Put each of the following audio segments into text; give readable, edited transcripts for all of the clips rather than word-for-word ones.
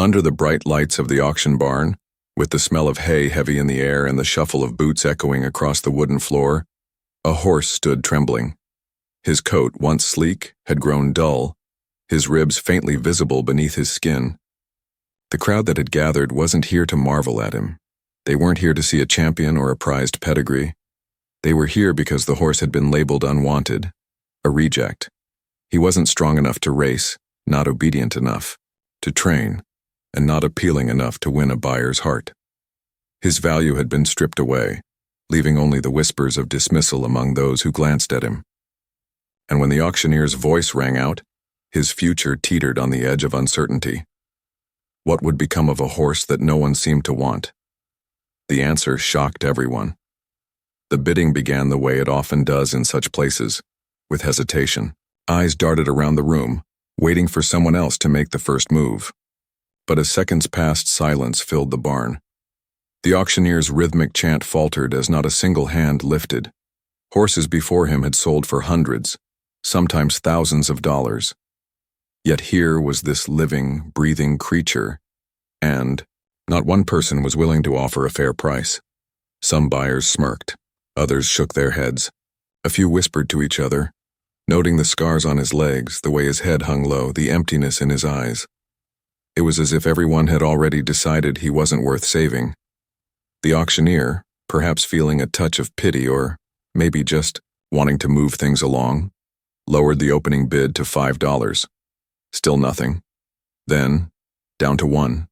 Under the bright lights of the auction barn, with the smell of hay heavy in the air and the shuffle of boots echoing across the wooden floor, a horse stood trembling. His coat, once sleek, had grown dull, his ribs faintly visible beneath his skin. The crowd that had gathered wasn't here to marvel at him. They weren't here to see a champion or a prized pedigree. They were here because the horse had been labeled unwanted, a reject. He wasn't strong enough to race, not obedient enough to train, and not appealing enough to win a buyer's heart. His value had been stripped away, leaving only the whispers of dismissal among those who glanced at him. And when the auctioneer's voice rang out, his future teetered on the edge of uncertainty. What would become of a horse that no one seemed to want? The answer shocked everyone. The bidding began the way it often does in such places, with hesitation. Eyes darted around the room, waiting for someone else to make the first move. But as seconds passed, silence filled the barn. The auctioneer's rhythmic chant faltered as not a single hand lifted. Horses before him had sold for hundreds, sometimes thousands of dollars. Yet here was this living, breathing creature, and not one person was willing to offer a fair price. Some buyers smirked, others shook their heads. A few whispered to each other, noting the scars on his legs, the way his head hung low, the emptiness in his eyes. It was as if everyone had already decided he wasn't worth saving. The auctioneer, perhaps feeling a touch of pity or maybe just wanting to move things along, lowered the opening bid to $5. Still nothing. Then, down to $1.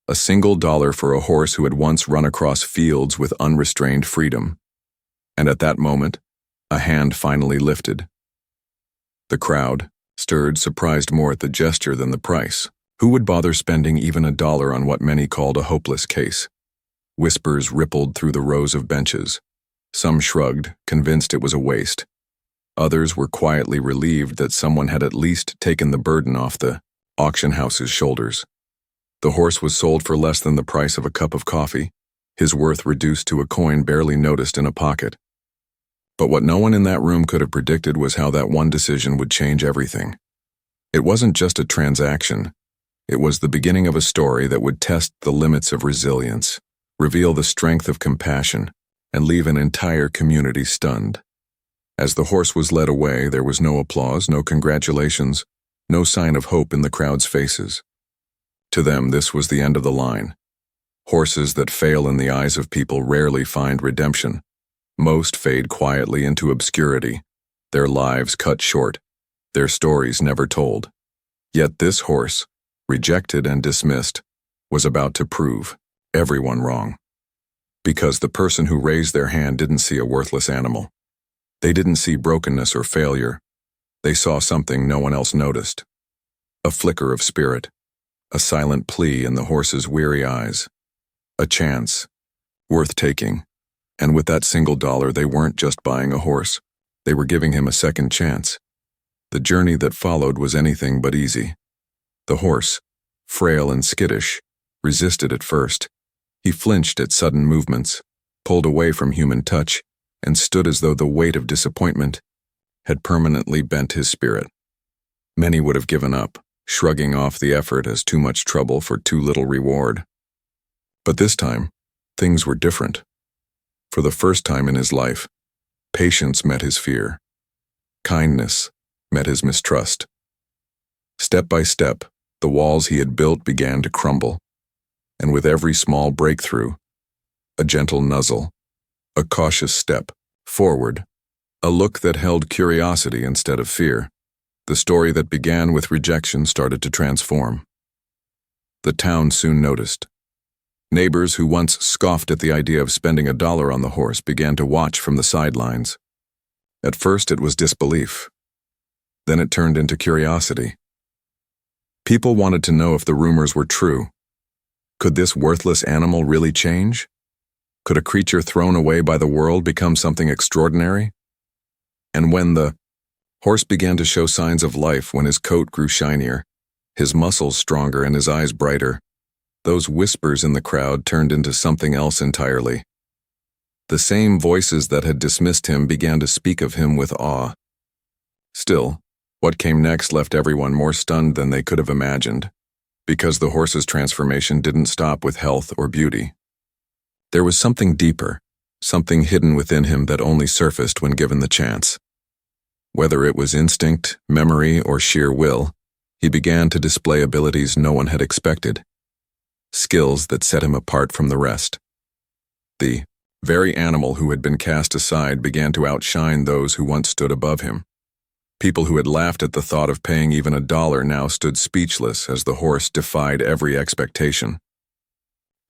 A single dollar for a horse who had once run across fields with unrestrained freedom. And at that moment, a hand finally lifted. The crowd, stirred, surprised more at the gesture than the price. Who would bother spending even $1 on what many called a hopeless case? Whispers rippled through the rows of benches. Some shrugged, convinced it was a waste. Others were quietly relieved that someone had at least taken the burden off the auction house's shoulders. The horse was sold for less than the price of a cup of coffee, his worth reduced to a coin barely noticed in a pocket. But what no one in that room could have predicted was how that one decision would change everything. It wasn't just a transaction. It was the beginning of a story that would test the limits of resilience, reveal the strength of compassion, and leave an entire community stunned. As the horse was led away, there was no applause, no congratulations, no sign of hope in the crowd's faces. To them, this was the end of the line. Horses that fail in the eyes of people rarely find redemption. Most fade quietly into obscurity, their lives cut short, their stories never told. Yet this horse, rejected and dismissed, was about to prove everyone wrong. Because the person who raised their hand didn't see a worthless animal. They didn't see brokenness or failure. They saw something no one else noticed. A flicker of spirit, a silent plea in the horse's weary eyes. A chance, worth taking. And with that single dollar, they weren't just buying a horse. They were giving him a second chance. The journey that followed was anything but easy. The horse, frail and skittish, resisted at first. He flinched at sudden movements, pulled away from human touch, and stood as though the weight of disappointment had permanently bent his spirit. Many would have given up, shrugging off the effort as too much trouble for too little reward. But this time, things were different. For the first time in his life, patience met his fear. Kindness met his mistrust. Step by step, the walls he had built began to crumble, and with every small breakthrough, a gentle nuzzle, a cautious step forward, a look that held curiosity instead of fear, the story that began with rejection started to transform. The town soon noticed. Neighbors who once scoffed at the idea of spending $1 on the horse began to watch from the sidelines. At first it was disbelief. Then it turned into curiosity. People wanted to know if the rumors were true. Could this worthless animal really change? Could a creature thrown away by the world become something extraordinary? And when the horse began to show signs of life, when his coat grew shinier, his muscles stronger and his eyes brighter, those whispers in the crowd turned into something else entirely. The same voices that had dismissed him began to speak of him with awe. Still, what came next left everyone more stunned than they could have imagined. because the horse's transformation didn't stop with health or beauty. There was something deeper, something hidden within him that only surfaced when given the chance. Whether it was instinct, memory, or sheer will, he began to display abilities no one had expected, skills that set him apart from the rest. The very animal who had been cast aside began to outshine those who once stood above him. People who had laughed at the thought of paying even $1 now stood speechless as the horse defied every expectation.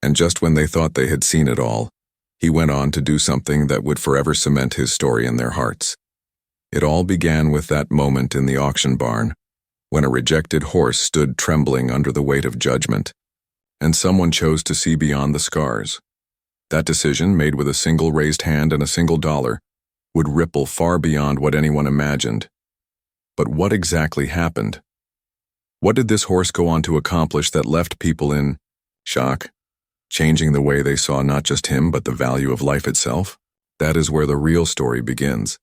And just when they thought they had seen it all, he went on to do something that would forever cement his story in their hearts. It all began with that moment in the auction barn, when a rejected horse stood trembling under the weight of judgment, and someone chose to see beyond the scars. That decision, made with a single raised hand and a single dollar, would ripple far beyond what anyone imagined. But what exactly happened? What did this horse go on to accomplish that left people in shock, changing the way they saw not just him but the value of life itself? That is where the real story begins.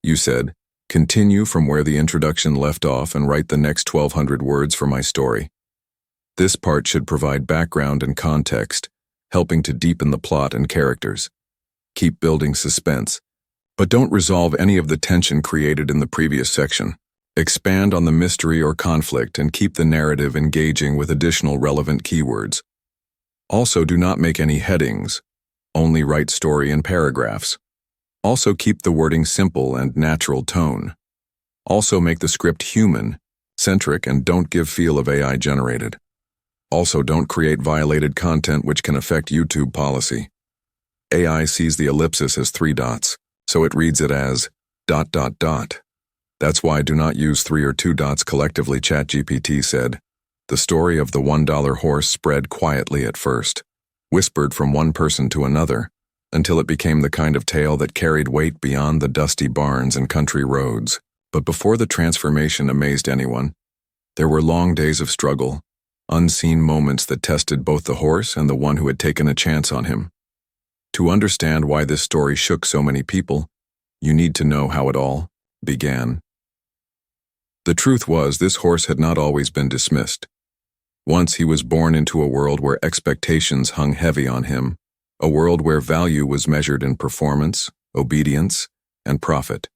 You said, "Continue from where the introduction left off and write the next 1,200 words for my story." This part should provide background and context, helping to deepen the plot and characters. Keep building suspense, but don't resolve any of the tension created in the previous section. Expand on the mystery or conflict and keep the narrative engaging with additional relevant keywords. Also, do not make any headings. Only write story in paragraphs. Also, keep the wording simple and natural tone. Also, make the script human, centric, and don't give feel of AI generated. Also, don't create violated content which can affect YouTube policy. AI sees the ellipsis as 3 dots, so it reads it as ... That's why do not use 3 or 2 dots collectively, ChatGPT said. The story of the $1 horse spread quietly at first, whispered from one person to another, until it became the kind of tale that carried weight beyond the dusty barns and country roads. But before the transformation amazed anyone, there were long days of struggle, unseen moments that tested both the horse and the one who had taken a chance on him. To understand why this story shook so many people, you need to know how it all began. The truth was, this horse had not always been dismissed. Once he was born into a world where expectations hung heavy on him, a world where value was measured in performance, obedience, and profit.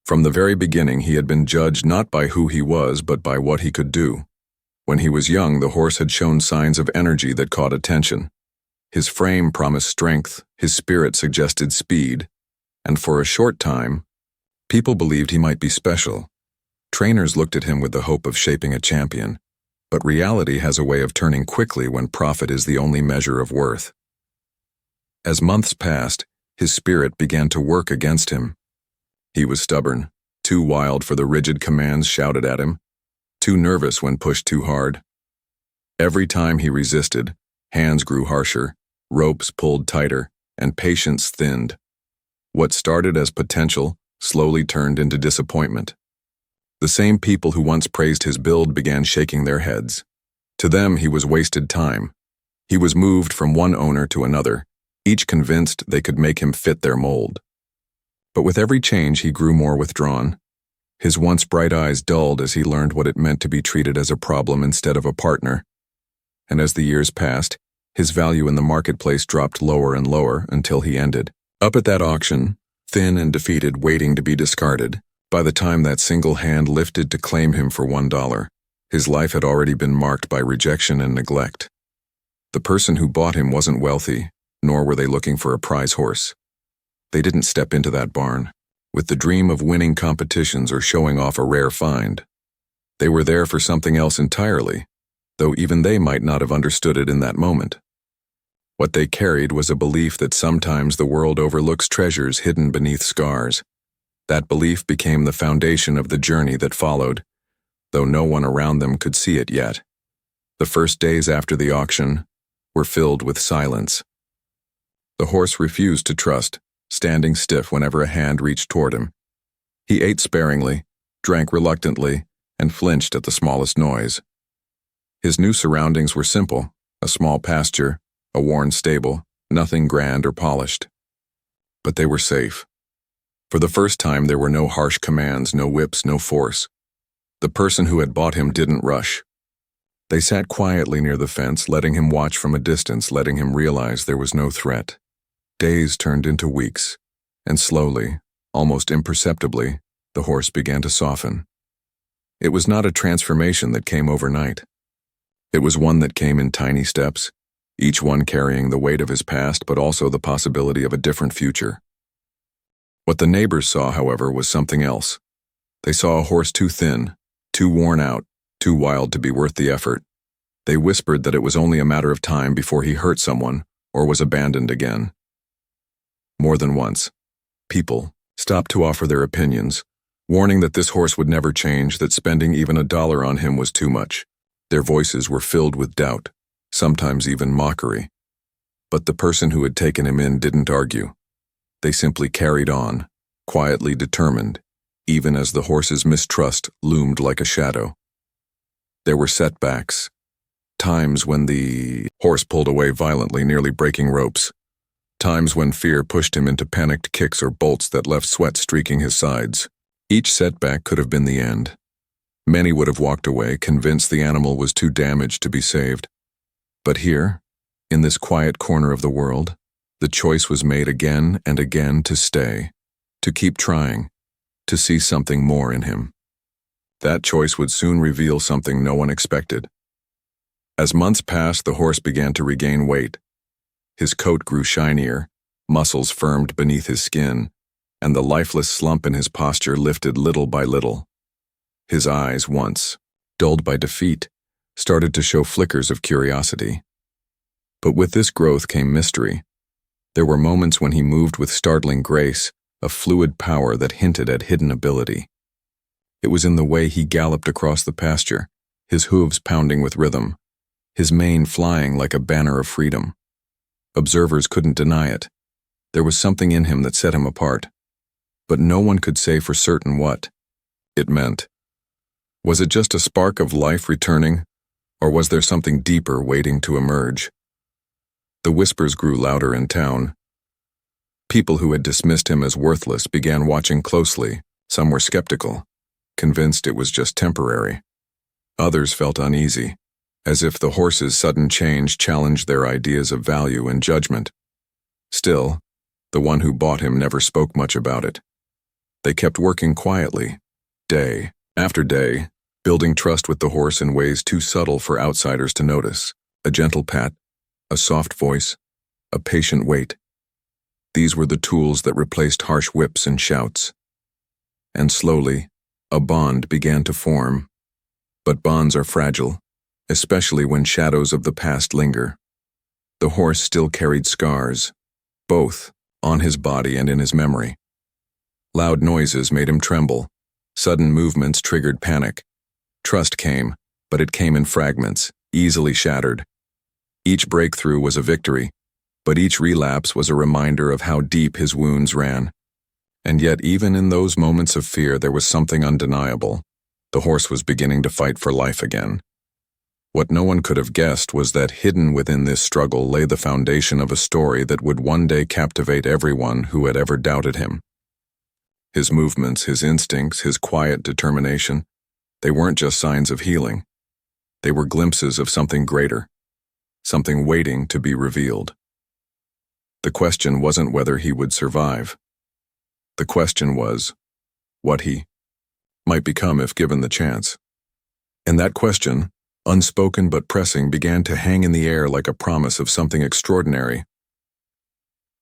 From the very beginning, he had been judged not by who he was, but by what he could do. When he was young, the horse had shown signs of energy that caught attention. His frame promised strength, his spirit suggested speed, and for a short time, people believed he might be special. Trainers looked at him with the hope of shaping a champion, but reality has a way of turning quickly when profit is the only measure of worth. As months passed, his spirit began to work against him. He was stubborn, too wild for the rigid commands shouted at him, too nervous when pushed too hard. Every time he resisted, hands grew harsher, ropes pulled tighter, and patience thinned. What started as potential slowly turned into disappointment. The same people who once praised his build began shaking their heads. To them, he was wasted time. He was moved from one owner to another, each convinced they could make him fit their mold. But with every change, he grew more withdrawn. His once bright eyes dulled as he learned what it meant to be treated as a problem instead of a partner. And as the years passed, his value in the marketplace dropped lower and lower until he ended up at that auction, thin and defeated, waiting to be discarded. By the time that single hand lifted to claim him for $1, his life had already been marked by rejection and neglect. The person who bought him wasn't wealthy, nor were they looking for a prize horse. They didn't step into that barn with the dream of winning competitions or showing off a rare find. They were there for something else entirely, though even they might not have understood it in that moment. What they carried was a belief that sometimes the world overlooks treasures hidden beneath scars. That belief became the foundation of the journey that followed, though no one around them could see it yet. The first days after the auction were filled with silence. The horse refused to trust, standing stiff whenever a hand reached toward him. He ate sparingly, drank reluctantly, and flinched at the smallest noise. His new surroundings were simple: a small pasture, a worn stable, nothing grand or polished. But they were safe. For the first time, there were no harsh commands, no whips, no force. The person who had bought him didn't rush. They sat quietly near the fence, letting him watch from a distance, letting him realize there was no threat. Days turned into weeks, and slowly, almost imperceptibly, the horse began to soften. It was not a transformation that came overnight. It was one that came in tiny steps, each one carrying the weight of his past but also the possibility of a different future. What the neighbors saw, however, was something else. They saw a horse too thin, too worn out, too wild to be worth the effort. They whispered that it was only a matter of time before he hurt someone or was abandoned again. More than once, people stopped to offer their opinions, warning that this horse would never change, that spending even $1 on him was too much. Their voices were filled with doubt, sometimes even mockery. But the person who had taken him in didn't argue. They simply carried on, quietly determined, even as the horse's mistrust loomed like a shadow. There were setbacks, times when the horse pulled away violently, nearly breaking ropes, times when fear pushed him into panicked kicks or bolts that left sweat streaking his sides. Each setback could have been the end. Many would have walked away, convinced the animal was too damaged to be saved. But here, in this quiet corner of the world, the choice was made again and again to stay, to keep trying, to see something more in him. That choice would soon reveal something no one expected. As months passed, the horse began to regain weight. His coat grew shinier, muscles firmed beneath his skin, and the lifeless slump in his posture lifted little by little. His eyes, once dulled by defeat, started to show flickers of curiosity. But with this growth came mystery. There were moments when he moved with startling grace, a fluid power that hinted at hidden ability. It was in the way he galloped across the pasture, his hooves pounding with rhythm, his mane flying like a banner of freedom. Observers couldn't deny it. There was something in him that set him apart. But no one could say for certain what it meant. Was it just a spark of life returning, or was there something deeper waiting to emerge? The whispers grew louder in town. People who had dismissed him as worthless began watching closely. Some were skeptical, convinced it was just temporary. Others felt uneasy, as if the horse's sudden change challenged their ideas of value and judgment. Still, the one who bought him never spoke much about it. They kept working quietly, day after day, building trust with the horse in ways too subtle for outsiders to notice. A gentle pat, a soft voice, a patient wait. These were the tools that replaced harsh whips and shouts. And slowly, a bond began to form. But bonds are fragile, especially when shadows of the past linger. The horse still carried scars, both on his body and in his memory. Loud noises made him tremble. Sudden movements triggered panic. Trust came, but it came in fragments, easily shattered. Each breakthrough was a victory, but each relapse was a reminder of how deep his wounds ran. And yet, even in those moments of fear, there was something undeniable. The horse was beginning to fight for life again. What no one could have guessed was that hidden within this struggle lay the foundation of a story that would one day captivate everyone who had ever doubted him. His movements, his instincts, his quiet determination, they weren't just signs of healing. They were glimpses of something greater, something waiting to be revealed. The question wasn't whether he would survive. The question was what he might become if given the chance. And that question, unspoken but pressing, began to hang in the air like a promise of something extraordinary.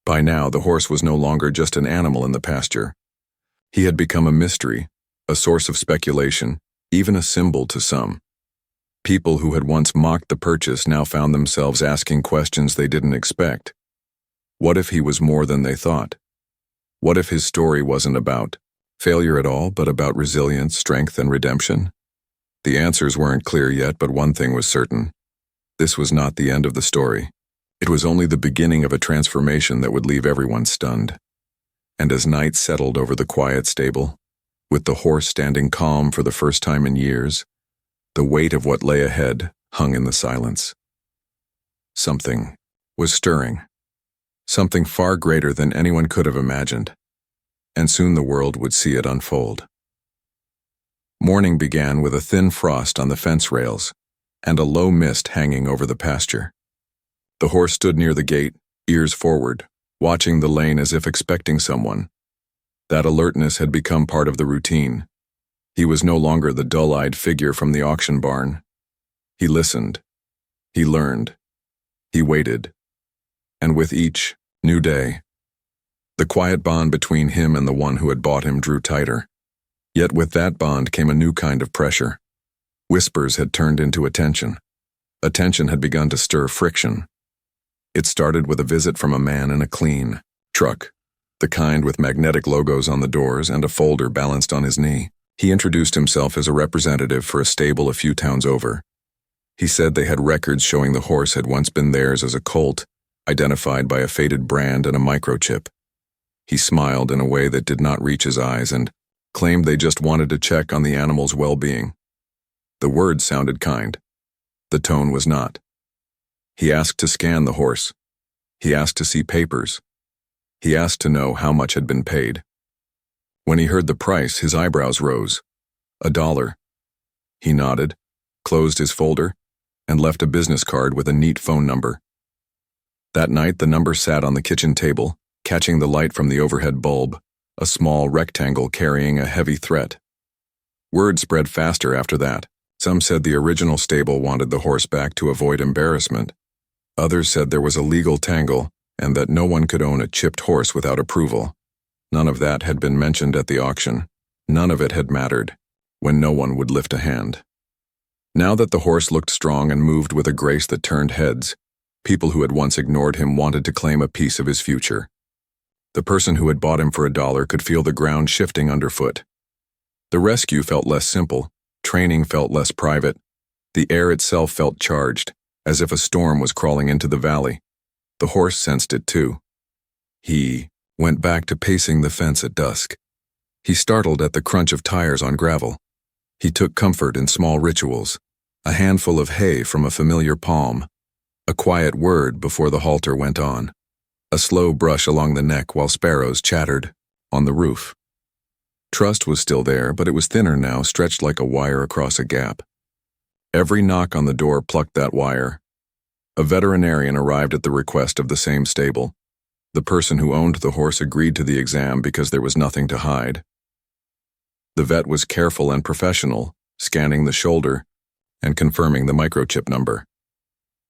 By now, the horse was no longer just an animal in the pasture. He had become a mystery, a source of speculation, even a symbol to some. People who had once mocked the purchase now found themselves asking questions they didn't expect. What if he was more than they thought? What if his story wasn't about failure at all, but about resilience, strength, and redemption? The answers weren't clear yet, but one thing was certain. This was not the end of the story. It was only the beginning of a transformation that would leave everyone stunned. And as night settled over the quiet stable, with the horse standing calm for the first time in years, the weight of what lay ahead hung in the silence. Something was stirring. Something far greater than anyone could have imagined. And soon the world would see it unfold. Morning began with a thin frost on the fence rails. and a low mist hanging over the pasture. The horse stood near the gate, ears forward, watching the lane as if expecting someone. That alertness had become part of the routine. He was no longer the dull-eyed figure from the auction barn. He listened. He learned. He waited. And with each new day, the quiet bond between him and the one who had bought him drew tighter. Yet with that bond came a new kind of pressure. Whispers had turned into attention. Attention had begun to stir friction. It started with a visit from a man in a clean truck, the kind with magnetic logos on the doors and a folder balanced on his knee. He introduced himself as a representative for a stable a few towns over. He said they had records showing the horse had once been theirs as a colt, identified by a faded brand and a microchip. He smiled in a way that did not reach his eyes and claimed they just wanted to check on the animal's well-being. The words sounded kind. The tone was not. He asked to scan the horse. He asked to see papers. He asked to know how much had been paid. When he heard the price, his eyebrows rose. $1. He nodded, closed his folder, and left a business card with a neat phone number. That night, the number sat on the kitchen table, catching the light from the overhead bulb, a small rectangle carrying a heavy threat. Word spread faster after that. Some said the original stable wanted the horse back to avoid embarrassment. Others said there was a legal tangle and that no one could own a chipped horse without approval. None of that had been mentioned at the auction. None of it had mattered, when no one would lift a hand. Now that the horse looked strong and moved with a grace that turned heads, people who had once ignored him wanted to claim a piece of his future. The person who had bought him for $1 could feel the ground shifting underfoot. The rescue felt less simple. Training felt less private. The air itself felt charged, as if a storm was crawling into the valley. The horse sensed it too. He went back to pacing the fence at dusk. He startled at the crunch of tires on gravel. He took comfort in small rituals, a handful of hay from a familiar palm, a quiet word before the halter went on, a slow brush along the neck while sparrows chattered on the roof. Trust was still there, but it was thinner now, stretched like a wire across a gap. Every knock on the door plucked that wire. A veterinarian arrived at the request of the same stable. The person who owned the horse agreed to the exam because there was nothing to hide. The vet was careful and professional, scanning the shoulder and confirming the microchip number.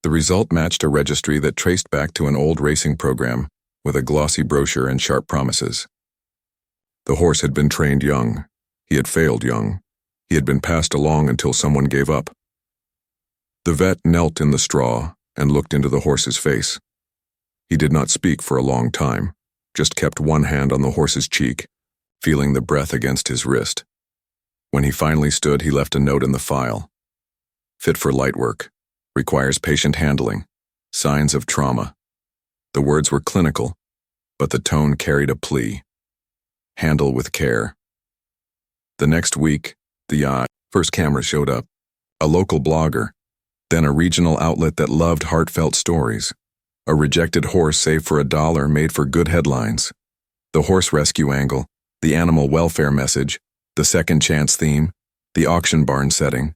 The result matched a registry that traced back to an old racing program with a glossy brochure and sharp promises. The horse had been trained young. He had failed young. He had been passed along until someone gave up. The vet knelt in the straw and looked into the horse's face. He did not speak for a long time, just kept one hand on the horse's cheek, feeling the breath against his wrist. When he finally stood, he left a note in the file. Fit for light work. Requires patient handling. Signs of trauma. The words were clinical, but the tone carried a plea. Handle with care. The next week, the first camera showed up. A local blogger, then a regional outlet that loved heartfelt stories. A rejected horse saved for $1 made for good headlines. The horse rescue angle, the animal welfare message, the second chance theme, the auction barn setting.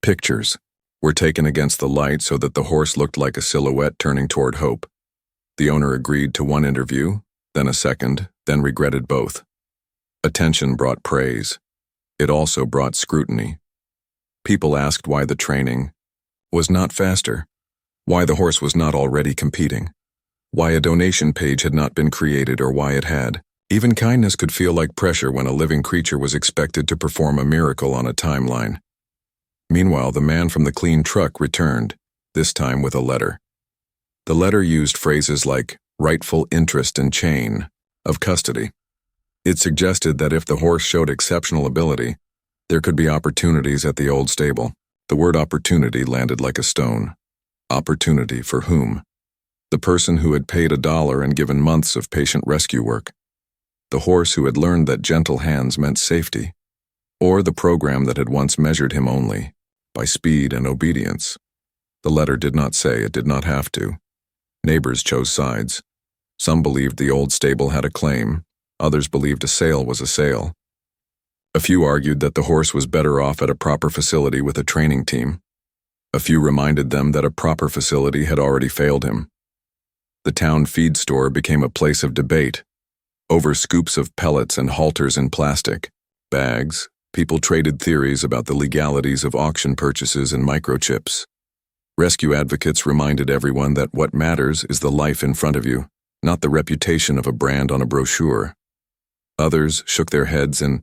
Pictures were taken against the light so that the horse looked like a silhouette turning toward hope. The owner agreed to one interview, then a second, then regretted both. Attention brought praise. It also brought scrutiny. People asked why the training was not faster, why the horse was not already competing, why a donation page had not been created or why it had. Even kindness could feel like pressure when a living creature was expected to perform a miracle on a timeline. Meanwhile, the man from the clean truck returned, this time with a letter. The letter used phrases like rightful interest and chain of custody. It suggested that if the horse showed exceptional ability, there could be opportunities at the old stable. The word opportunity landed like a stone. Opportunity for whom? The person who had paid $1 and given months of patient rescue work. The horse who had learned that gentle hands meant safety. Or the program that had once measured him only by speed and obedience. The letter did not say, it did not have to. Neighbors chose sides. Some believed the old stable had a claim. Others believed a sale was a sale. A few argued that the horse was better off at a proper facility with a training team. A few reminded them that a proper facility had already failed him. The town feed store became a place of debate. Over scoops of pellets and halters in plastic bags, people traded theories about the legalities of auction purchases and microchips. Rescue advocates reminded everyone that what matters is the life in front of you, not the reputation of a brand on a brochure. Others shook their heads and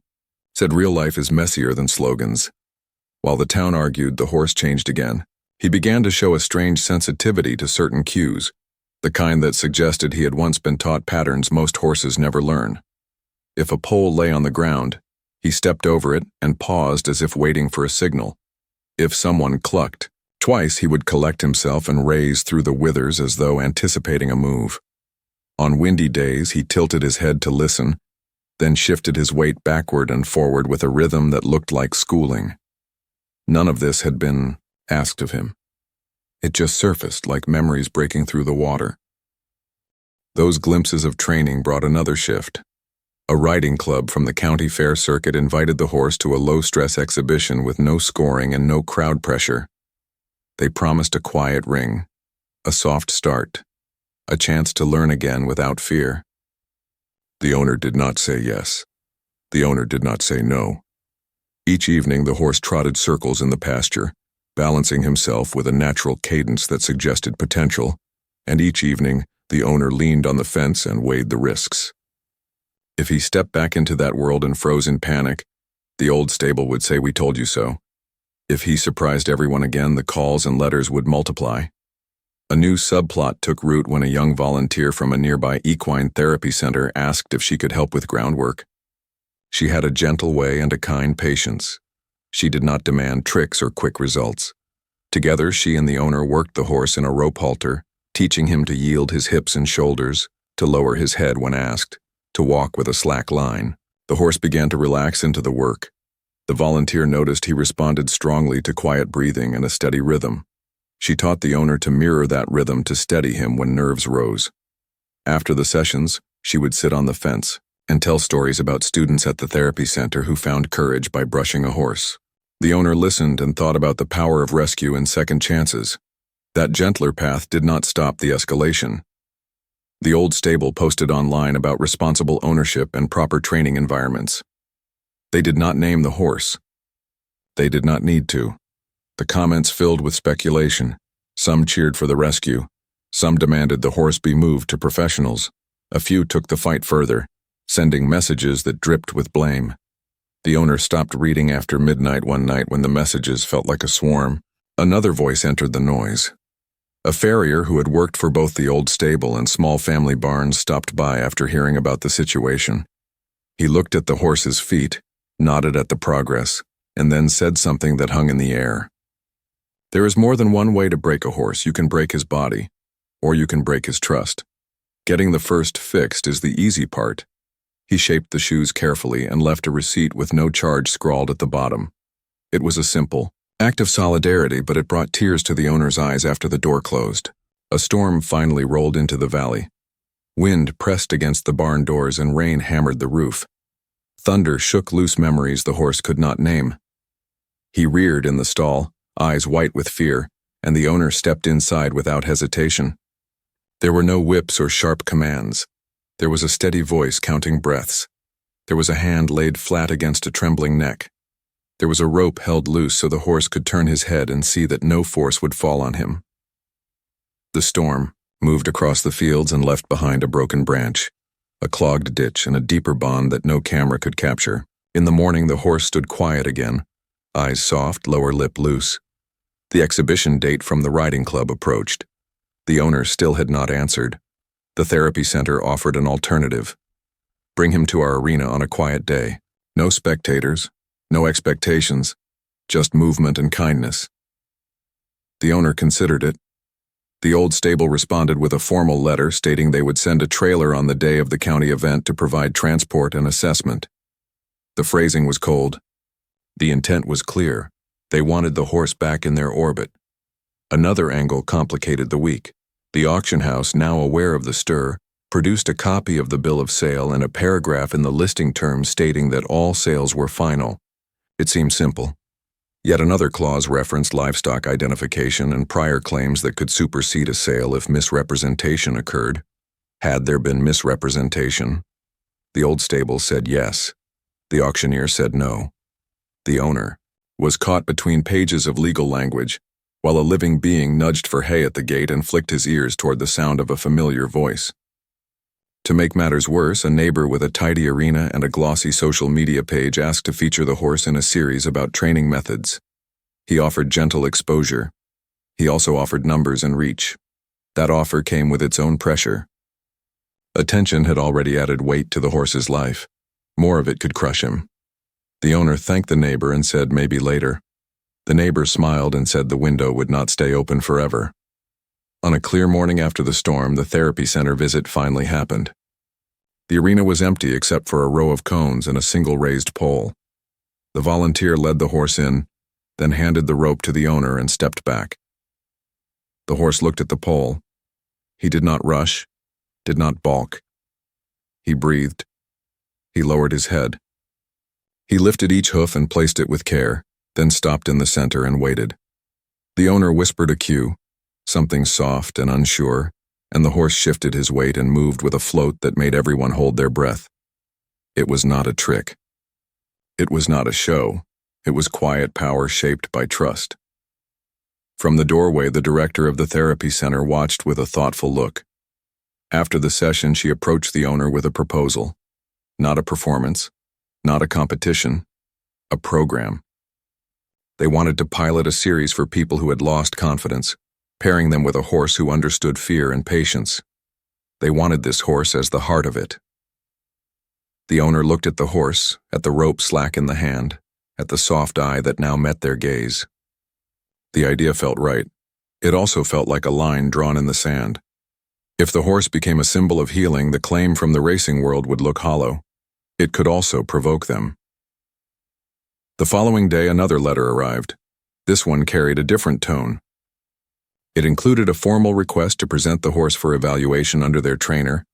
said real life is messier than slogans. While the town argued, the horse changed again. He began to show a strange sensitivity to certain cues, the kind that suggested he had once been taught patterns most horses never learn. If a pole lay on the ground, he stepped over it and paused as if waiting for a signal. If someone clucked, twice he would collect himself and raise through the withers as though anticipating a move. On windy days, he tilted his head to listen, then shifted his weight backward and forward with a rhythm that looked like schooling. None of this had been asked of him. It just surfaced like memories breaking through the water. Those glimpses of training brought another shift. A riding club from the county fair circuit invited the horse to a low-stress exhibition with no scoring and no crowd pressure. They promised a quiet ring, a soft start, a chance to learn again without fear. The owner did not say yes. The owner did not say no. Each evening the horse trotted circles in the pasture, balancing himself with a natural cadence that suggested potential, and each evening the owner leaned on the fence and weighed the risks. If he stepped back into that world and froze in panic, the old stable would say, "We told you so." If he surprised everyone again, the calls and letters would multiply. A new subplot took root when a young volunteer from a nearby equine therapy center asked if she could help with groundwork. She had a gentle way and a kind patience. She did not demand tricks or quick results. Together, she and the owner worked the horse in a rope halter, teaching him to yield his hips and shoulders, to lower his head when asked, to walk with a slack line. The horse began to relax into the work. The volunteer noticed he responded strongly to quiet breathing and a steady rhythm. She taught the owner to mirror that rhythm to steady him when nerves rose. After the sessions, she would sit on the fence and tell stories about students at the therapy center who found courage by brushing a horse. The owner listened and thought about the power of rescue and second chances. That gentler path did not stop the escalation. The old stable posted online about responsible ownership and proper training environments. They did not name the horse. They did not need to. The comments filled with speculation. Some cheered for the rescue. Some demanded the horse be moved to professionals. A few took the fight further, sending messages that dripped with blame. The owner stopped reading after midnight one night when the messages felt like a swarm. Another voice entered the noise. A farrier who had worked for both the old stable and small family barns stopped by after hearing about the situation. He looked at the horse's feet, nodded at the progress, and then said something that hung in the air. There is more than one way to break a horse. You can break his body, or you can break his trust. Getting the first fixed is the easy part. He shaped the shoes carefully and left a receipt with no charge scrawled at the bottom. It was a simple act of solidarity, but it brought tears to the owner's eyes after the door closed. A storm finally rolled into the valley. Wind pressed against the barn doors and rain hammered the roof. Thunder shook loose memories the horse could not name. He reared in the stall, eyes white with fear, and the owner stepped inside without hesitation. There were no whips or sharp commands. There was a steady voice counting breaths. There was a hand laid flat against a trembling neck. There was a rope held loose so the horse could turn his head and see that no force would fall on him. The storm moved across the fields and left behind a broken branch, a clogged ditch, and a deeper bond that no camera could capture. In the morning, the horse stood quiet again, eyes soft, lower lip loose. The exhibition date from the riding club approached. The owner still had not answered. The therapy center offered an alternative. Bring him to our arena on a quiet day. No spectators, no expectations, just movement and kindness. The owner considered it. The old stable responded with a formal letter stating they would send a trailer on the day of the county event to provide transport and assessment. The phrasing was cold. The intent was clear. They wanted the horse back in their orbit. Another angle complicated the week. The auction house, now aware of the stir, produced a copy of the bill of sale and a paragraph in the listing terms stating that all sales were final. It seemed simple. Yet another clause referenced livestock identification and prior claims that could supersede a sale if misrepresentation occurred. Had there been misrepresentation? The old stable said yes. The auctioneer said no. The owner was caught between pages of legal language, while a living being nudged for hay at the gate and flicked his ears toward the sound of a familiar voice. To make matters worse, a neighbor with a tidy arena and a glossy social media page asked to feature the horse in a series about training methods. He offered gentle exposure. He also offered numbers and reach. That offer came with its own pressure. Attention had already added weight to the horse's life. More of it could crush him. The owner thanked the neighbor and said maybe later. The neighbor smiled and said the window would not stay open forever. On a clear morning after the storm, the therapy center visit finally happened. The arena was empty except for a row of cones and a single raised pole. The volunteer led the horse in, then handed the rope to the owner and stepped back. The horse looked at the pole. He did not rush, did not balk. He breathed. He lowered his head. He lifted each hoof and placed it with care, then stopped in the center and waited. The owner whispered a cue, something soft and unsure, and the horse shifted his weight and moved with a float that made everyone hold their breath. It was not a trick. It was not a show. It was quiet power shaped by trust. From the doorway, the director of the therapy center watched with a thoughtful look. After the session, she approached the owner with a proposal. Not a performance, not a competition, a program. They wanted to pilot a series for people who had lost confidence, pairing them with a horse who understood fear and patience. They wanted this horse as the heart of it. The owner looked at the horse, at the rope slack in the hand, at the soft eye that now met their gaze. The idea felt right. It also felt like a line drawn in the sand. If the horse became a symbol of healing, the claim from the racing world would look hollow. It could also provoke them. The following day, another letter arrived. This one carried a different tone. It included a formal request to present the horse for evaluation under their trainer,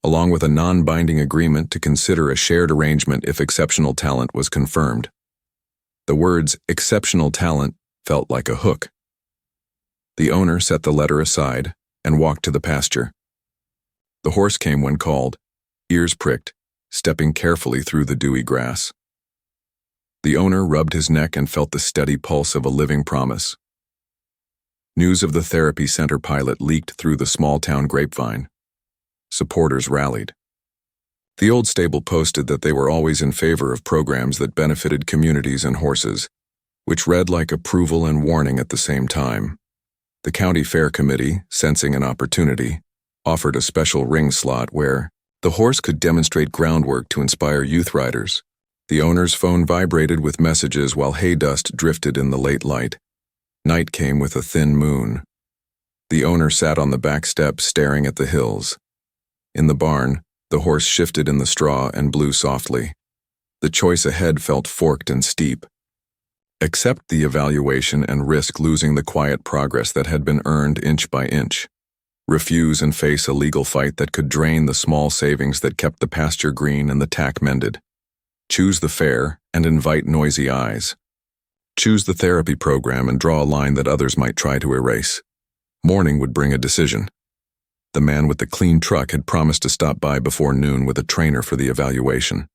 along with a non-binding agreement to consider a shared arrangement if exceptional talent was confirmed. The words exceptional talent felt like a hook. The owner set the letter aside and walked to the pasture. The horse came when called, ears pricked, stepping carefully through the dewy grass. The owner rubbed his neck and felt the steady pulse of a living promise. News of the therapy center pilot leaked through the small-town grapevine. Supporters rallied. The old stable posted that they were always in favor of programs that benefited communities and horses, which read like approval and warning at the same time. The county fair committee, sensing an opportunity, offered a special ring slot where the horse could demonstrate groundwork to inspire youth riders. The owner's phone vibrated with messages while hay dust drifted in the late light. Night came with a thin moon. The owner sat on the back step staring at the hills. In the barn, the horse shifted in the straw and blew softly. The choice ahead felt forked and steep. Accept the evaluation and risk losing the quiet progress that had been earned inch by inch. Refuse and face a legal fight that could drain the small savings that kept the pasture green and the tack mended. Choose the fair and invite noisy eyes. Choose the therapy program and draw a line that others might try to erase. Morning would bring a decision. The man with the clean truck had promised to stop by before noon with a trainer for the evaluation.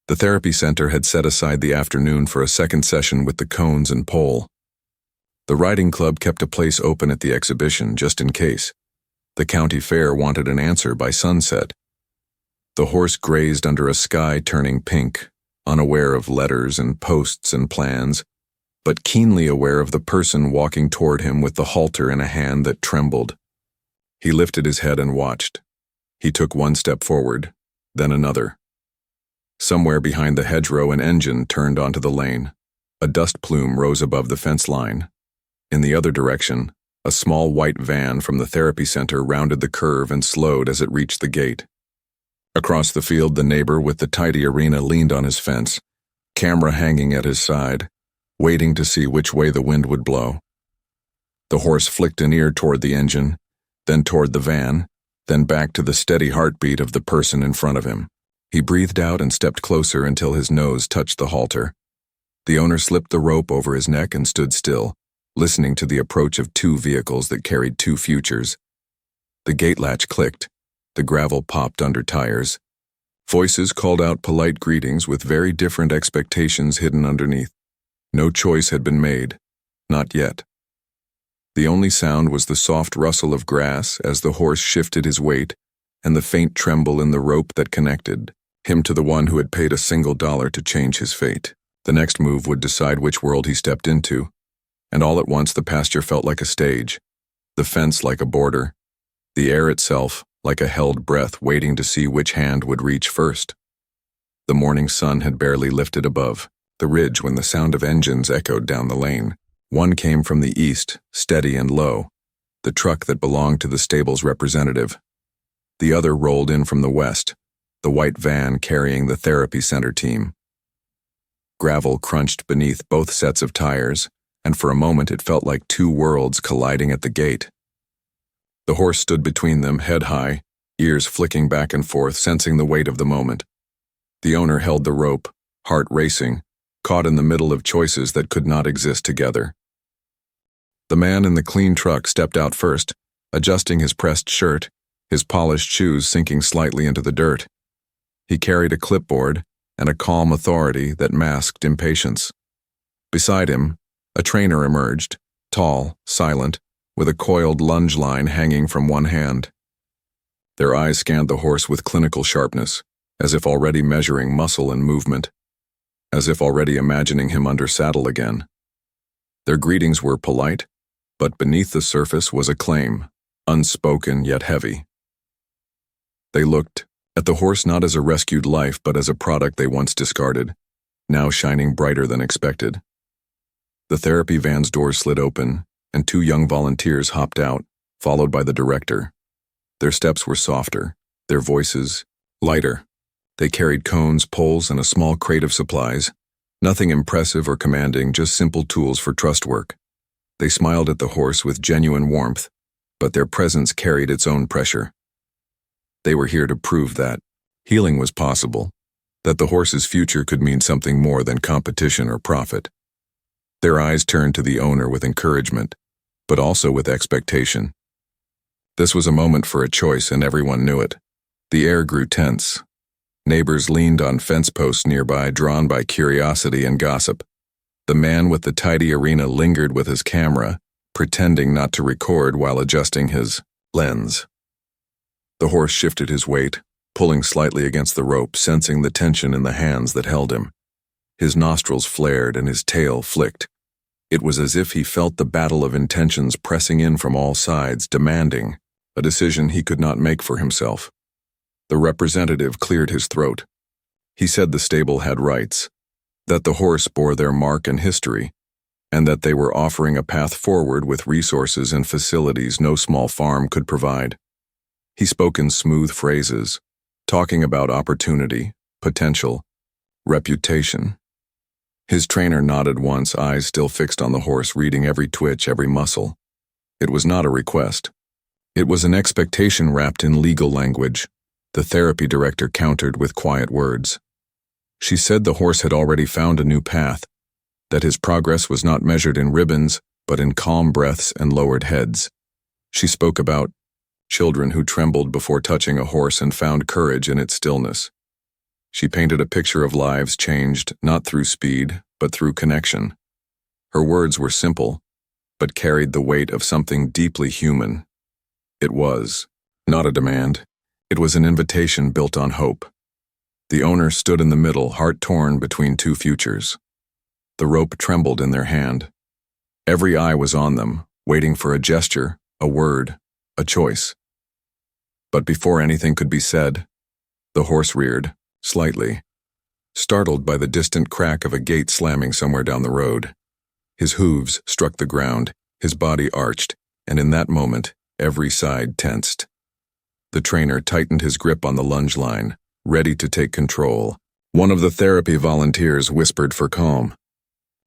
The therapy center had set aside the afternoon for a second session with the cones and pole. The riding club kept a place open at the exhibition just in case. The county fair wanted an answer by sunset. The horse grazed under a sky turning pink, unaware of letters and posts and plans, but keenly aware of the person walking toward him with the halter in a hand that trembled. He lifted his head and watched. He took one step forward, then another. Somewhere behind the hedgerow, an engine turned onto the lane. A dust plume rose above the fence line. In the other direction, a small white van from the therapy center rounded the curve and slowed as it reached the gate. Across the field, the neighbor with the tidy arena leaned on his fence, camera hanging at his side, waiting to see which way the wind would blow. The horse flicked an ear toward the engine, then toward the van, then back to the steady heartbeat of the person in front of him. He breathed out and stepped closer until his nose touched the halter. The owner slipped the rope over his neck and stood still, listening to the approach of two vehicles that carried two futures. The gate latch clicked. The gravel popped under tires. Voices called out polite greetings with very different expectations hidden underneath. No choice had been made. Not yet. The only sound was the soft rustle of grass as the horse shifted his weight and the faint tremble in the rope that connected him to the one who had paid $1 to change his fate. The next move would decide which world he stepped into, and all at once the pasture felt like a stage, the fence like a border, the air itself like a held breath waiting to see which hand would reach first. The morning sun had barely lifted above the ridge when the sound of engines echoed down the lane. One came from the east, steady and low, the truck that belonged to the stable's representative. The other rolled in from the west, the white van carrying the therapy center team. Gravel crunched beneath both sets of tires, and for a moment it felt like two worlds colliding at the gate. The horse stood between them, head high, ears flicking back and forth, sensing the weight of the moment. The owner held the rope, heart racing, caught in the middle of choices that could not exist together. The man in the clean truck stepped out first, adjusting his pressed shirt, his polished shoes sinking slightly into the dirt. He carried a clipboard and a calm authority that masked impatience. Beside him, a trainer emerged, tall, silent, with a coiled lunge line hanging from one hand. Their eyes scanned the horse with clinical sharpness, as if already measuring muscle and movement, as if already imagining him under saddle again. Their greetings were polite, but beneath the surface was a claim, unspoken yet heavy. They looked at the horse not as a rescued life but as a product they once discarded, now shining brighter than expected. The therapy van's doors slid open, and two young volunteers hopped out, followed by the director. Their steps were softer, their voices lighter. They carried cones, poles, and a small crate of supplies. Nothing impressive or commanding, just simple tools for trust work. They smiled at the horse with genuine warmth, but their presence carried its own pressure. They were here to prove that healing was possible, that the horse's future could mean something more than competition or profit. Their eyes turned to the owner with encouragement, but also with expectation. This was a moment for a choice, and everyone knew it. The air grew tense. Neighbors leaned on fence posts nearby, drawn by curiosity and gossip. The man with the tidy arena lingered with his camera, pretending not to record while adjusting his lens. The horse shifted his weight, pulling slightly against the rope, sensing the tension in the hands that held him. His nostrils flared and his tail flicked. It was as if he felt the battle of intentions pressing in from all sides, demanding a decision he could not make for himself. The representative cleared his throat. He said the stable had rights, that the horse bore their mark and history, and that they were offering a path forward with resources and facilities no small farm could provide. He spoke in smooth phrases, talking about opportunity, potential, reputation. His trainer nodded once, eyes still fixed on the horse, reading every twitch, every muscle. It was not a request. It was an expectation wrapped in legal language. The therapy director countered with quiet words. She said the horse had already found a new path, that his progress was not measured in ribbons, but in calm breaths and lowered heads. She spoke about children who trembled before touching a horse and found courage in its stillness. She painted a picture of lives changed not through speed, but through connection. Her words were simple, but carried the weight of something deeply human. It was not a demand. It was an invitation built on hope. The owner stood in the middle, heart torn between two futures. The rope trembled in their hand. Every eye was on them, waiting for a gesture, a word, a choice. But before anything could be said, the horse reared, slightly, startled by the distant crack of a gate slamming somewhere down the road. His hooves struck the ground, his body arched, and in that moment, every side tensed. The trainer tightened his grip on the lunge line, ready to take control. One of the therapy volunteers whispered for calm.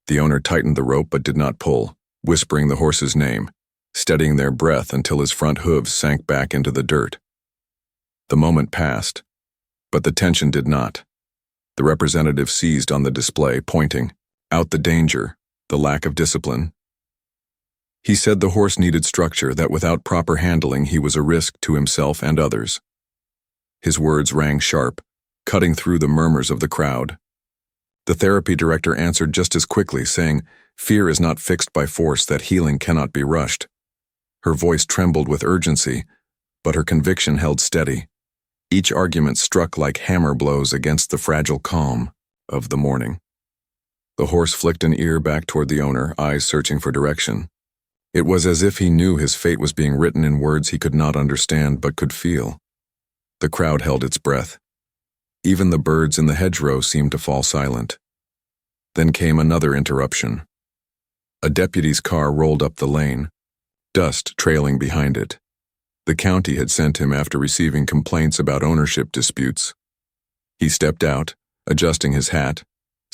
The owner tightened the rope but did not pull, whispering the horse's name, steadying their breath until his front hooves sank back into the dirt. The moment passed, but the tension did not. The representative seized on the display, pointing. Out the danger, the lack of discipline. He said the horse needed structure, that without proper handling he was a risk to himself and others. His words rang sharp, cutting through the murmurs of the crowd. The therapy director answered just as quickly, saying, "Fear is not fixed by force, that healing cannot be rushed." Her voice trembled with urgency, but her conviction held steady. Each argument struck like hammer blows against the fragile calm of the morning. The horse flicked an ear back toward the owner, eyes searching for direction. It was as if he knew his fate was being written in words he could not understand but could feel. The crowd held its breath. Even the birds in the hedgerow seemed to fall silent. Then came another interruption. A deputy's car rolled up the lane, dust trailing behind it. The county had sent him after receiving complaints about ownership disputes. He stepped out, adjusting his hat,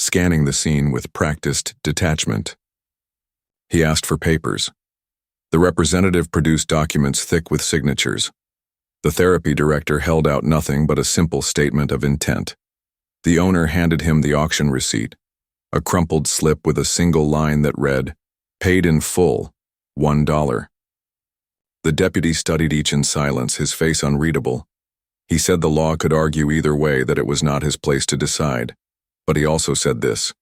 scanning the scene with practiced detachment. He asked for papers. The representative produced documents thick with signatures. The therapy director held out nothing but a simple statement of intent. The owner handed him the auction receipt, a crumpled slip with a single line that read, "Paid in full, $1." The deputy studied each in silence, his face unreadable. He said the law could argue either way, that it was not his place to decide. But he also said this: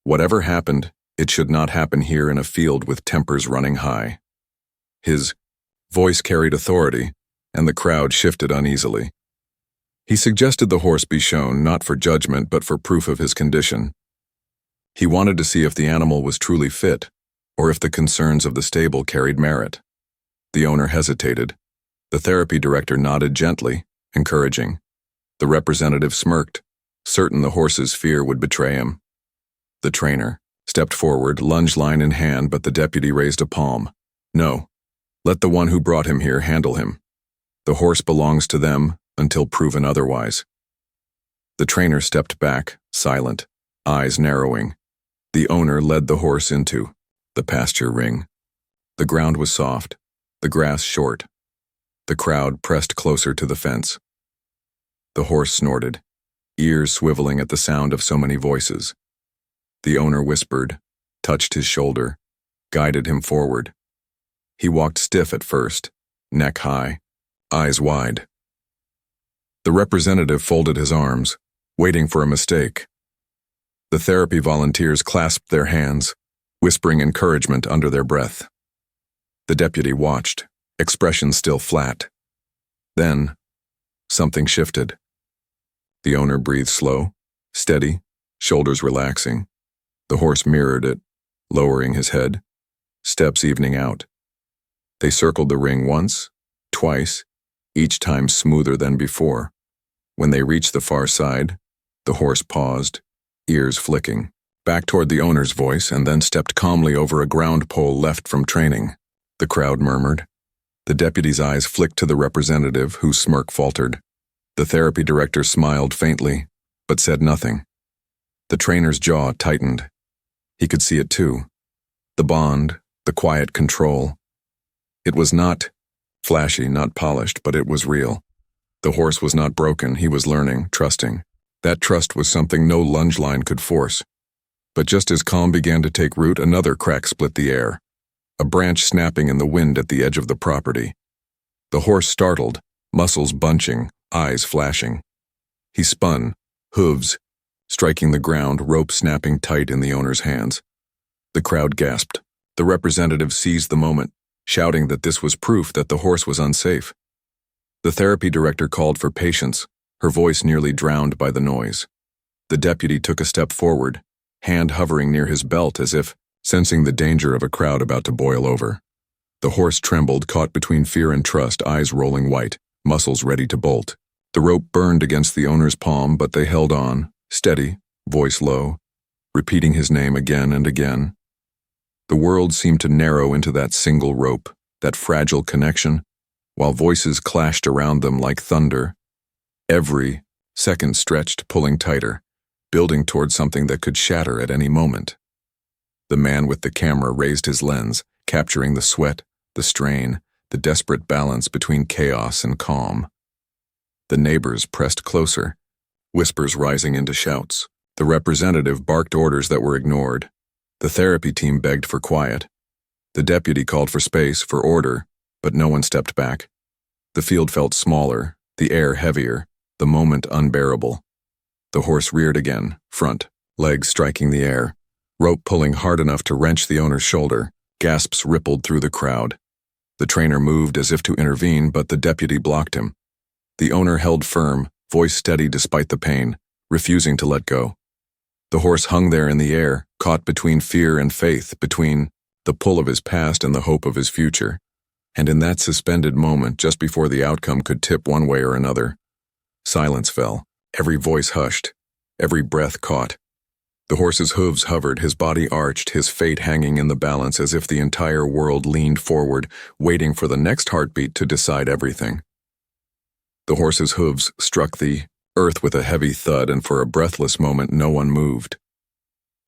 whatever happened, it should not happen here in a field with tempers running high. His voice carried authority, and the crowd shifted uneasily. He suggested the horse be shown, not for judgment but for proof of his condition. He wanted to see if the animal was truly fit, or if the concerns of the stable carried merit. The owner hesitated. The therapy director nodded gently, encouraging. The representative smirked, certain the horse's fear would betray him. The trainer stepped forward, lunge line in hand, but the deputy raised a palm. "No, let the one who brought him here handle him. The horse belongs to them until proven otherwise." The trainer stepped back, silent, eyes narrowing. The owner led the horse into the pasture ring. The ground was soft, the grass short. The crowd pressed closer to the fence. The horse snorted, ears swiveling at the sound of so many voices. The owner whispered, touched his shoulder, guided him forward. He walked stiff at first, neck high, eyes wide. The representative folded his arms, waiting for a mistake. The therapy volunteers clasped their hands, whispering encouragement under their breath. The deputy watched, expression still flat. Then, something shifted. The owner breathed slow, steady, shoulders relaxing. The horse mirrored it, lowering his head, steps evening out. They circled the ring once, twice, each time smoother than before. When they reached the far side, the horse paused, ears flicking, back toward the owner's voice, and then stepped calmly over a ground pole left from training. The crowd murmured. The deputy's eyes flicked to the representative, whose smirk faltered. The therapy director smiled faintly, but said nothing. The trainer's jaw tightened. He could see it too. The bond, the quiet control. It was not flashy, not polished, but it was real. The horse was not broken, he was learning, trusting. That trust was something no lunge line could force. But just as calm began to take root, another crack split the air. A branch snapping in the wind at the edge of the property. The horse startled, muscles bunching, eyes flashing. He spun, hooves striking the ground, rope snapping tight in the owner's hands. The crowd gasped. The representative seized the moment, shouting that this was proof that the horse was unsafe. The therapy director called for patience, her voice nearly drowned by the noise. The deputy took a step forward, hand hovering near his belt as if sensing the danger of a crowd about to boil over. The horse trembled, caught between fear and trust, eyes rolling white, muscles ready to bolt. The rope burned against the owner's palm, but they held on, steady, voice low, repeating his name again and again. The world seemed to narrow into that single rope, that fragile connection, while voices clashed around them like thunder. Every second stretched, pulling tighter, building toward something that could shatter at any moment. The man with the camera raised his lens, capturing the sweat, the strain, the desperate balance between chaos and calm. The neighbors pressed closer, whispers rising into shouts. The representative barked orders that were ignored. The therapy team begged for quiet. The deputy called for space, for order, but no one stepped back. The field felt smaller, the air heavier, the moment unbearable. The horse reared again, front, legs striking the air, rope pulling hard enough to wrench the owner's shoulder. Gasps rippled through the crowd. The trainer moved as if to intervene, but the deputy blocked him. The owner held firm, voice steady despite the pain, refusing to let go. The horse hung there in the air, caught between fear and faith, between the pull of his past and the hope of his future. And in that suspended moment, just before the outcome could tip one way or another, silence fell, every voice hushed, every breath caught. The horse's hooves hovered, his body arched, his fate hanging in the balance as if the entire world leaned forward, waiting for the next heartbeat to decide everything. The horse's hooves struck the earth with a heavy thud, and for a breathless moment no one moved.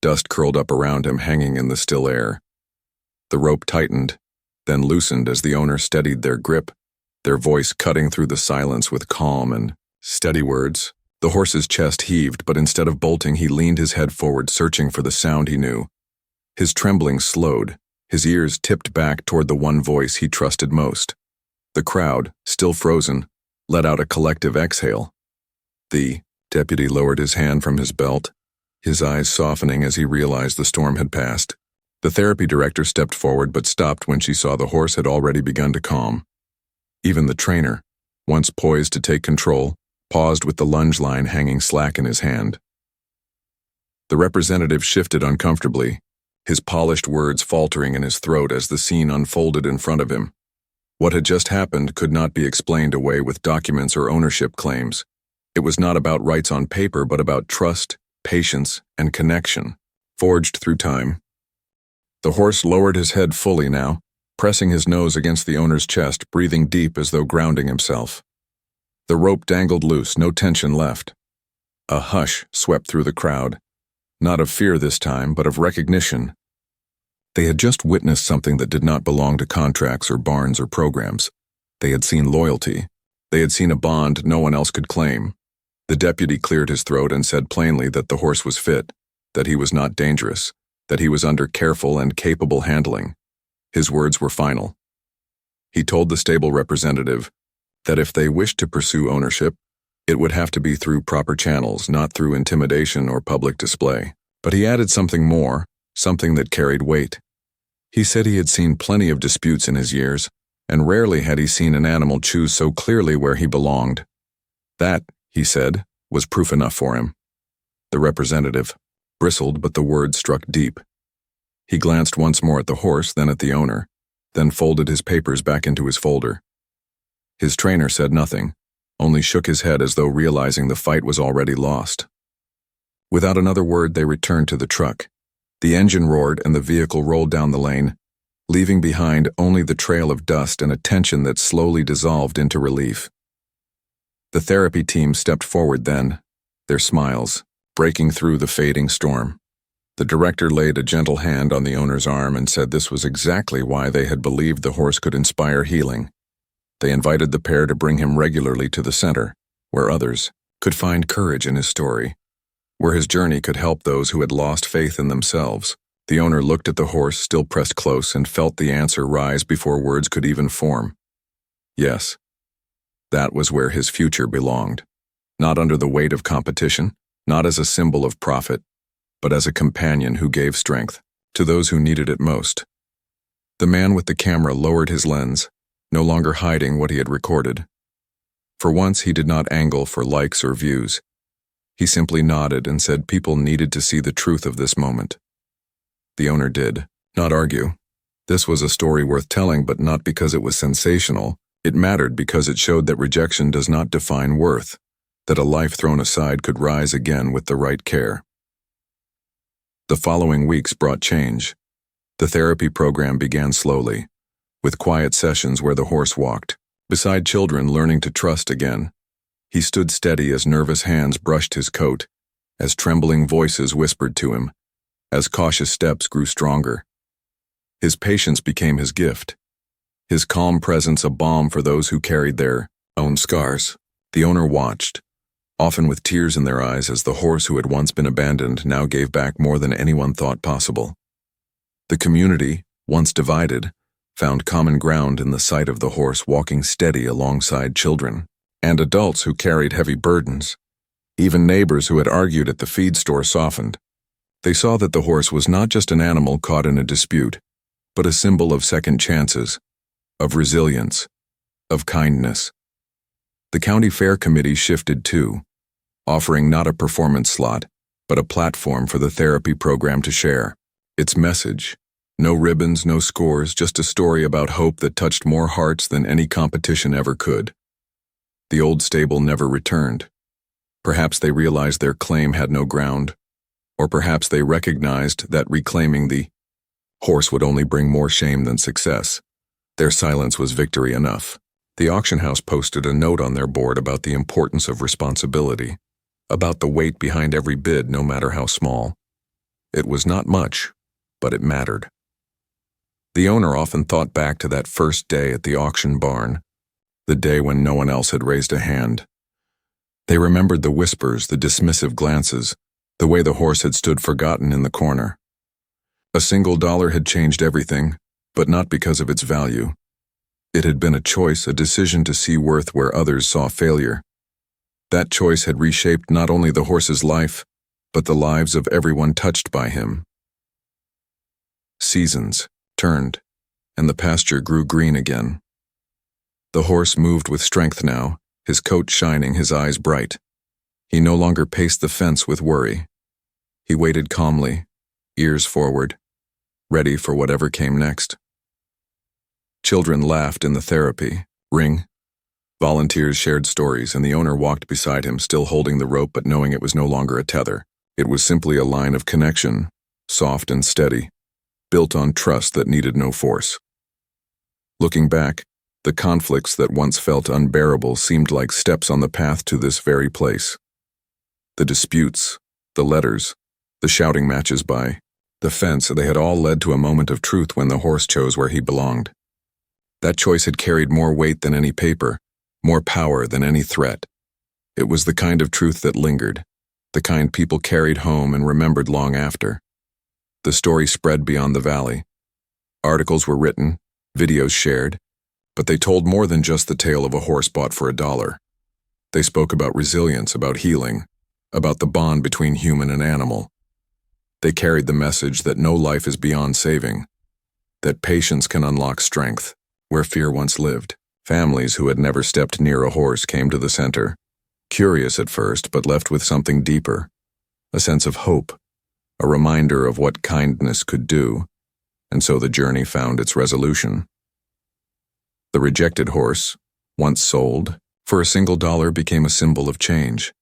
Dust curled up around him, hanging in the still air. The rope tightened, then loosened as the owner steadied their grip, their voice cutting through the silence with calm and steady words. The horse's chest heaved, but instead of bolting, he leaned his head forward, searching for the sound he knew. His trembling slowed, his ears tipped back toward the one voice he trusted most. The crowd, still frozen, let out a collective exhale. The deputy lowered his hand from his belt, his eyes softening as he realized the storm had passed. The therapy director stepped forward but stopped when she saw the horse had already begun to calm. Even the trainer, once poised to take control, paused with the lunge line hanging slack in his hand. The representative shifted uncomfortably, his polished words faltering in his throat as the scene unfolded in front of him. What had just happened could not be explained away with documents or ownership claims. It was not about rights on paper, but about trust, patience, and connection, forged through time. The horse lowered his head fully now, pressing his nose against the owner's chest, breathing deep as though grounding himself. The rope dangled loose, no tension left. A hush swept through the crowd, not of fear this time, but of recognition. They had just witnessed something that did not belong to contracts or barns or programs. They had seen loyalty. They had seen a bond no one else could claim. The deputy cleared his throat and said plainly that the horse was fit, that he was not dangerous, that he was under careful and capable handling. His words were final. He told the stable representative that if they wished to pursue ownership, it would have to be through proper channels, not through intimidation or public display. But he added something more, something that carried weight. He said he had seen plenty of disputes in his years, and rarely had he seen an animal choose so clearly where he belonged. That, he said, was proof enough for him. The representative bristled, but the words struck deep. He glanced once more at the horse, then at the owner, then folded his papers back into his folder. His trainer said nothing, only shook his head as though realizing the fight was already lost. Without another word, they returned to the truck. The engine roared and the vehicle rolled down the lane, leaving behind only the trail of dust and a tension that slowly dissolved into relief. The therapy team stepped forward then, their smiles breaking through the fading storm. The director laid a gentle hand on the owner's arm and said this was exactly why they had believed the horse could inspire healing. They invited the pair to bring him regularly to the center, where others could find courage in his story, where his journey could help those who had lost faith in themselves. The owner looked at the horse, still pressed close, and felt the answer rise before words could even form. Yes, that was where his future belonged, not under the weight of competition, not as a symbol of profit, but as a companion who gave strength to those who needed it most. The man with the camera lowered his lens, no longer hiding what he had recorded. For once, he did not angle for likes or views. He simply nodded and said people needed to see the truth of this moment. The owner did not argue. This was a story worth telling, but not because it was sensational. It mattered because it showed that rejection does not define worth, that a life thrown aside could rise again with the right care. The following weeks brought change. The therapy program began slowly, with quiet sessions where the horse walked, beside children learning to trust again. He stood steady as nervous hands brushed his coat, as trembling voices whispered to him, as cautious steps grew stronger. His patience became his gift, his calm presence a balm for those who carried their own scars. The owner watched, often with tears in their eyes as the horse who had once been abandoned now gave back more than anyone thought possible. The community, once divided, found common ground in the sight of the horse walking steady alongside children and adults who carried heavy burdens. Even neighbors who had argued at the feed store softened. They saw that the horse was not just an animal caught in a dispute, but a symbol of second chances, of resilience, of kindness. The county fair committee shifted too, offering not a performance slot, but a platform for the therapy program to share. Its message: no ribbons, no scores, just a story about hope that touched more hearts than any competition ever could. The old stable never returned. Perhaps they realized their claim had no ground, or perhaps they recognized that reclaiming the horse would only bring more shame than success. Their silence was victory enough. The auction house posted a note on their board about the importance of responsibility, about the weight behind every bid, no matter how small. It was not much, but it mattered. The owner often thought back to that first day at the auction barn, the day when no one else had raised a hand. They remembered the whispers, the dismissive glances, the way the horse had stood forgotten in the corner. A single dollar had changed everything, but not because of its value. It had been a choice, a decision to see worth where others saw failure. That choice had reshaped not only the horse's life, but the lives of everyone touched by him. Seasons turned, and the pasture grew green again. The horse moved with strength now, his coat shining, his eyes bright. He no longer paced the fence with worry. He waited calmly, ears forward, ready for whatever came next. Children laughed in the therapy ring. Volunteers shared stories, and the owner walked beside him, still holding the rope but knowing it was no longer a tether. It was simply a line of connection, soft and steady, built on trust that needed no force. Looking back, the conflicts that once felt unbearable seemed like steps on the path to this very place. The disputes, the letters, the shouting matches by the fence, they had all led to a moment of truth when the horse chose where he belonged. That choice had carried more weight than any paper, more power than any threat. It was the kind of truth that lingered, the kind people carried home and remembered long after. The story spread beyond the valley. Articles were written, videos shared, but they told more than just the tale of a horse bought for $1. They spoke about resilience, about healing, about the bond between human and animal. They carried the message that no life is beyond saving, that patience can unlock strength where fear once lived. Families who had never stepped near a horse came to the center, curious at first, but left with something deeper, a sense of hope, a reminder of what kindness could do, and so the journey found its resolution. The rejected horse, once sold, for a single dollar became a symbol of change,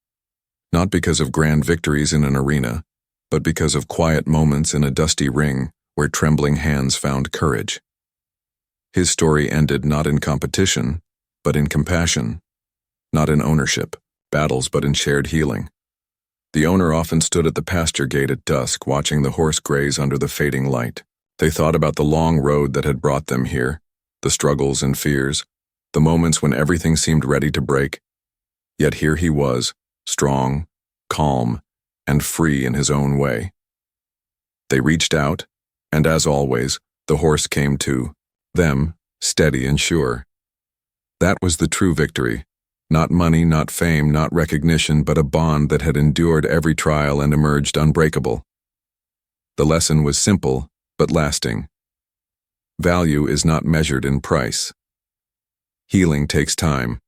not because of grand victories in an arena, but because of quiet moments in a dusty ring where trembling hands found courage. His story ended not in competition, but in compassion, not in ownership, battles, but in shared healing. The owner often stood at the pasture gate at dusk, watching the horse graze under the fading light. They thought about the long road that had brought them here, the struggles and fears, the moments when everything seemed ready to break. Yet here he was, strong, calm, and free in his own way. They reached out, and as always, the horse came to them, steady and sure. That was the true victory. Not money, not fame, not recognition, but a bond that had endured every trial and emerged unbreakable. The lesson was simple, but lasting. Value is not measured in price. Healing takes time.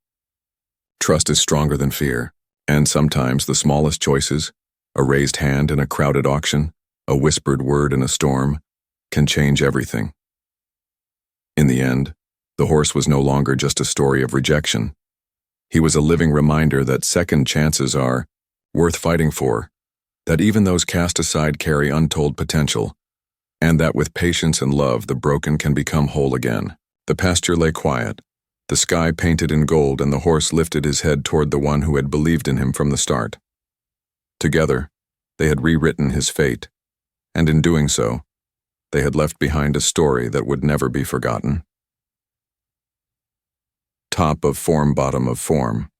Trust is stronger than fear, and sometimes the smallest choices, a raised hand in a crowded auction, a whispered word in a storm, can change everything. In the end, the horse was no longer just a story of rejection. He was a living reminder that second chances are worth fighting for, that even those cast aside carry untold potential, and that with patience and love the broken can become whole again. The pasture lay quiet, the sky painted in gold, and the horse lifted his head toward the one who had believed in him from the start. Together, they had rewritten his fate, and in doing so, they had left behind a story that would never be forgotten. Top of form, bottom of form.